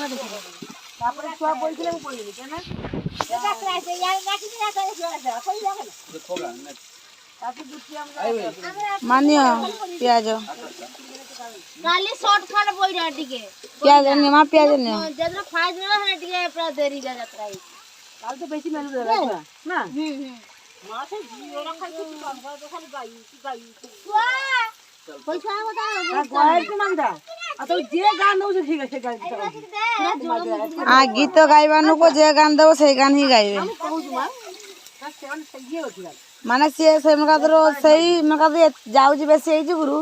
ତାପରେ ଛୁଆ ପଇଥିଲେ ମୁଁ ପଇଲି କେନା मानियो प्याज काली शॉर्ट खा बोइरा टिके प्याज निमा प्याज ने जदरा फाज ना है टिके पूरा देरी जा जात्रा है काल तो बेसी मेलु देला छुआ ना मां से जीरा खाइ के बनवा तो खाली गाई पैसा बता गाय के मांगदा आ तो जे गान दउ से ठीक है गाय आ गीत गाइबानु को जे गान दबो से गान ही गाइबे हम कहू जुमा का सेवन सही होती माने से मकादरो सही मकादे जाउ जी बेसी हे गुरु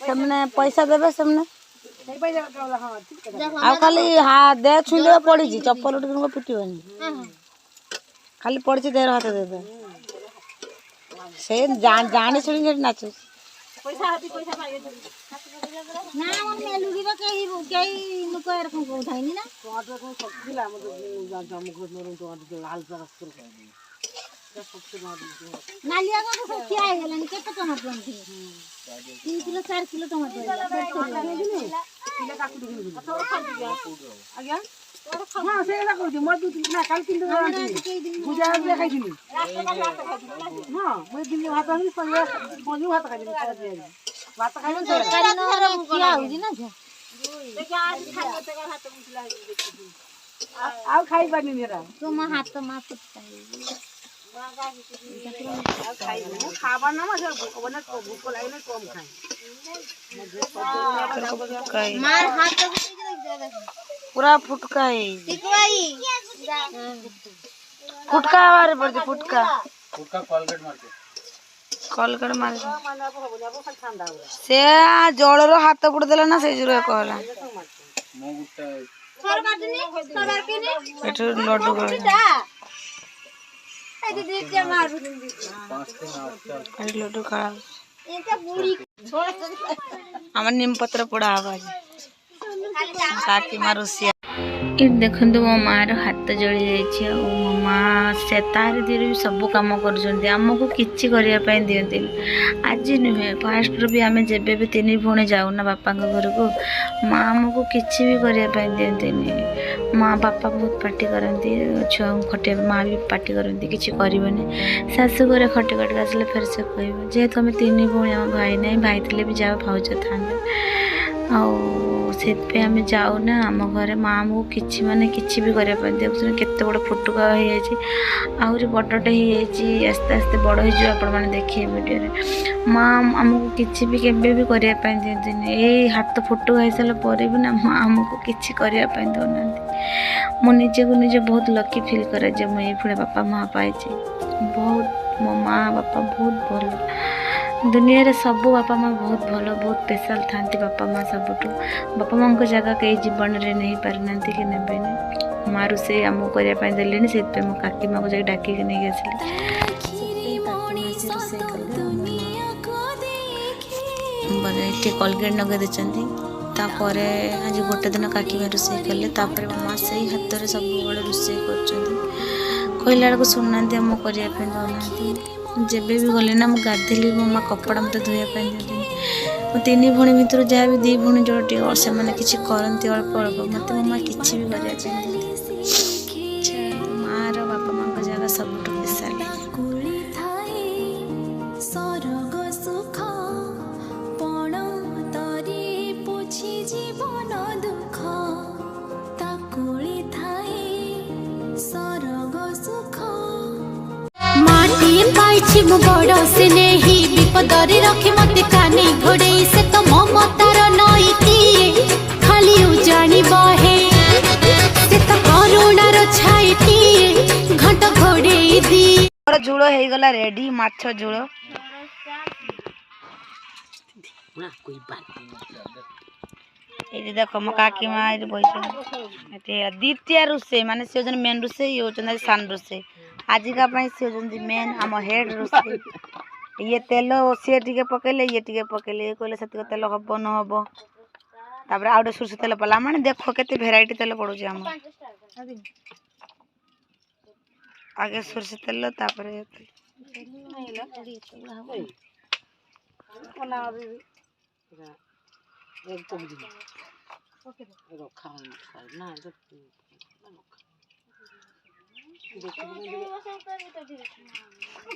हमने पैसा देबे हमने सही पैसा का हां ठीक है आ खाली हा दे छुले पड़ी जी चप्पल उठ को पिटिबनी खाली पड़ी छी देर हाथ दे दे से जाने सुनी नाचो पैसा हाथी पैसा पाइए ना हम मेलु दिबा कई लोक एरकम को उठाइनी ना टमाटर को सब दिला हम तो जाम को नरम टमाटर लाल तरस कर नालिया को सब किया है गलन केते टमाटर थी 3 किलो 4 किलो टमाटर किलो काकू दिनु आज्ञा हां से ना कहू मधु ना काल किलो पूजा में खाइ दिनु हां मैं दिन भात आनी संगे मधु भात खाइ दिनु भात खाइ दिनु सरकारी नहर किया होजी ना देखा आज खाने तक हाथ मुसला आ खाइ पानी मेरा तो मा हाथ तो मा फुटता खाबा ना मत बना भूख लागले कम खाए मार हाथ तो पूरा फुटका है टिकवाई फुटका मारे पड़ते फुटका कॉलगेट मारे से जल रो हाथ गुड़ देला ना से जुरे कहला सर काटनी सर किनी एठो लड्डू गला ए दीदी के मारू अरे लड्डू खा एका बुड़ी हमर नीम पत्र पोड़ा आवाज काकी मारुसिया ये देखंतु मो मार हाथ जली जाइछि मो मां से तार दिरे सब काम कर जंती हमको किछि करिया पय दियंती आज नुहे फर्स्ट रो भी हमें जेबे भी तीन भोणे जाऊ ना बापा के घर को मां हमको किछि भी करिया पय दियंती मां बापा बहुत पार्टी करंती छुआ खटे मां भी पार्टी करंती किछि करबनी सासु घरे खटे खटे आसले फिर से कहबो जे तुम तीन भोणे हम भाई नहीं भाई थिले भी जाओ भाउज थांदे आ से आम जाऊ ना आम घर माँ आमको किसी माने किसी भी करने देखुन केते बड़ फुटुका हो आहरी बड़टे हो आस्ते आस्ते बड़ हो मैंने देखिए वीडियो माँ आमको किसी भी केवे भी करने दिखती ये हाथ फुटुका हो सारा पर भी ना माँ आमको किसी करने दौना मो निजे को निजे बहुत लकी फिल करे जे मुझे ये बापा माँ पाई बहुत मो माँ बापा बहुत भल दुनिया रे सब बापा माँ बहुत भल बहुत स्पेशल था बापा माँ सबुठ बापा माँ को जगह कई जीवन में नहीं पारि ना कि ने माँ रोसे आमको करने देले से मो काकी माँ को जाके डाक नहीं आसली कलगेट नगे देते तापर आज गोटे दिन काकी माँ रोसे कले माँ से हाथ में सब रोसे कर कहला बेलू शुणुना आम करने दौना जेबे भी गले ना मुझे गाधेली मो माँ कपड़ा मत धोयापी दिखती मो तीन भौणी भितर जहाँ भी दी भौणी जो से किसी करती अल्प अल्प मत मो माँ किसी भी करने माँ बापा माँ जगह सब स्पेशल बड़ से नहीं विपदरी रखे मत कानी घोड़े से तो ममतार नई किए खाली उजाणी बहे से तो करुणार छाई किए घंट घोड़े दी झूल हो गला रेडी माछ झूल ये देख मो काकी माँ बही द्वितीय रोसे माने से मेन रोसे ये होती सान रोसे आजिका सी होती मेन आम हेड रोसे ये तेल सी टे पकड़े ये टे पकड़े ये कहले से तेल हम न हम तापर आउ सोरष तेल पड़ा माने देख केते भेराइटी तेल पड़ू आम आगे सोरष तेल तापर ରଖା ନା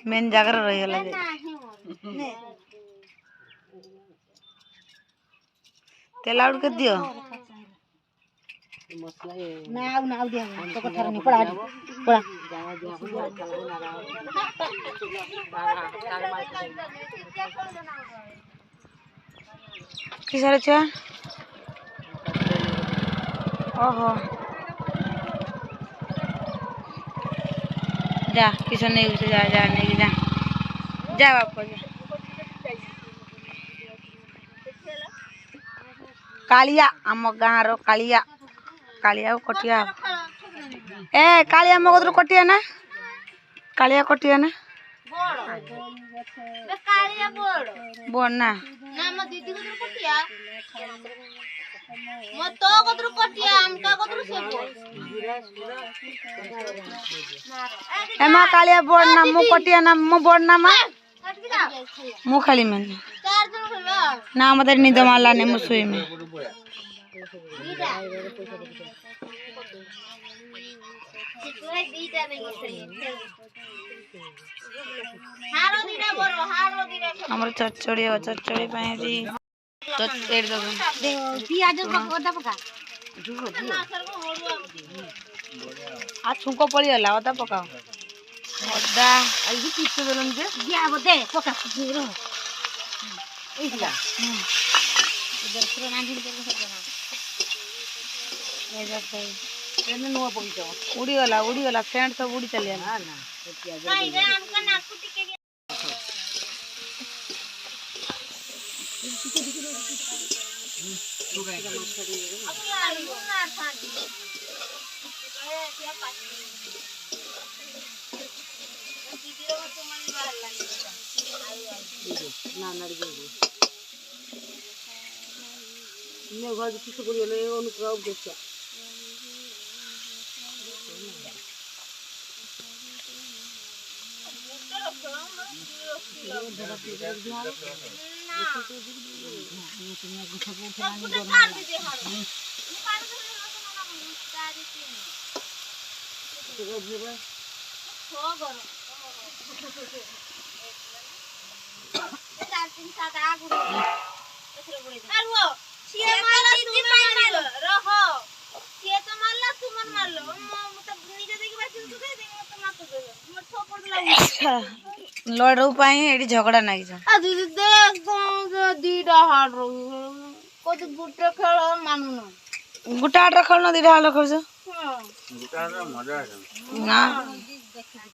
मेन जगह रही गला जे तेल आउट कर दियो मसला ना आउ दिया तो कथर नहीं पड़ा पड़ा किसरे छुआ ओहो जा किस नहीं उसे जा जा नहीं जा जा बापा जा कालिया आम गाँ रो कालिया कालिया कटिया ए कालिया मगदर कटिया ना कालिया कटिया ना बोल ना ना म दीदी को कटिया म तो कदर कटिया हम का कदर से ए मां कालिया बोल ना मु कटिया ना मु बोल ना मां मु खाली में चार जन खेलो ना मदर निद मारला ने मुसुई में हारो दिना बरो हारो दिना हमर चचड़ी पाए जी तो एड़ दो पियाज पका पका आ छुंको पड़ी गला ओदा पकाओ ओदा आई पीछे देलन जे दिया बदे पका जीरो इला इधर पूरा नांदी कर सकते ना ए जा सही एने नो पड़ी जाओ उड़ी गला सेंट सब उड़ी चले ना ना पियाज नहीं रे हमका नाकू टिके ना ना रे ने भाज किस को ले अनुक्राव देखा लड़ू पाई एडी झगड़ा नहीं छ दीदी देख दीटा हार कत गुटे खेल मानु गुटा आट रखल न दिडा रखल छ हां ना